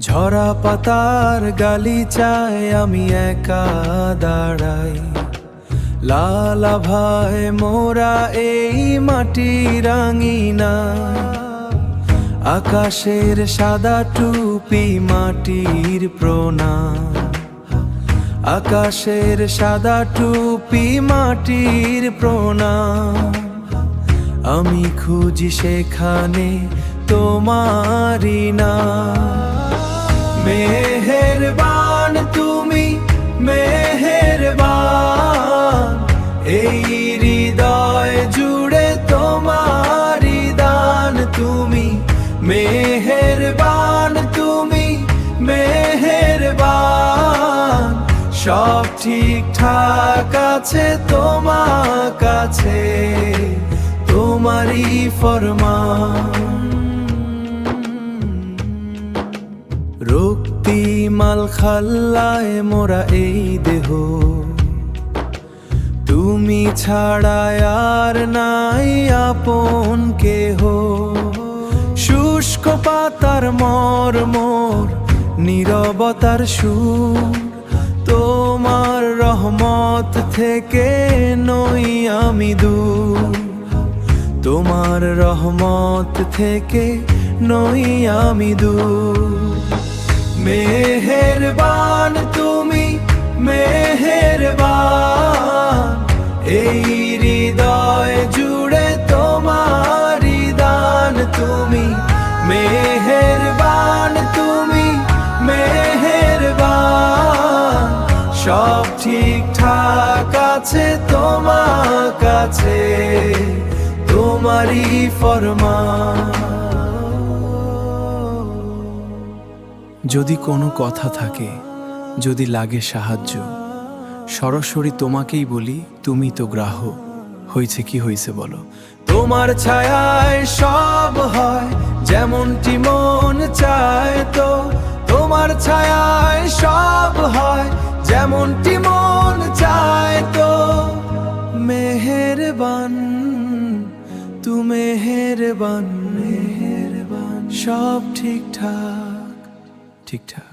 ঝরা পাতার গালিচায় আমি একা দাঁড়াই, লাল আভায় মোরা এই মাটি রাঙিনা। আকাশের সাদা টুপি মাটির প্রণাম, আকাশের সাদা টুপি মাটির প্রণাম। আমি খুঁজি সেখানে তোমারি নাম। মেহেরবান তুমি, মেহেরবান, এই হৃদয় জুড়ে তোমারি দান। তুমি মেহেরবান, তুমি মেহেরবান, সব ঠিকঠাক আছে তোমার কাছে, তোমারই ফরমান। রক্তিমাল খাল্লায় মোরা এই দেহ, তুমি ছাড়া আর নাই আপন কেহ। শুষ্ক পাতার মর্মর, নীরবতার সুর, তোমার রহমত থেকে নই আমি দূর। তোমার রহমত থেকে নই আমি দূর। মেহেরবান তুমি, মেহেরবান, এই হৃদয় জুড়ে তোমারি দান। তুমি মেহেরবান, তুমি মেহেরবান, সব ঠিকঠাক আছে তোমার কাছে, তোমারই ফরমান। যদি কোনো কথা থাকে, যদি লাগে সাহায্য, সরাসরি তোমাকেই বলি, তুমি তো গ্রাহ্য। হয়েছে কি হয়েছে বলো। তোমার ছায়ায় সব হয় যেমনটি মন চায় তো, তোমার ছায়ায় সব হয় যেমনটি মন চায় তো। মেহেরবান তুমি, মেহেরবান, মেহেরবান, সব ঠিকঠাক ঠিকঠাক।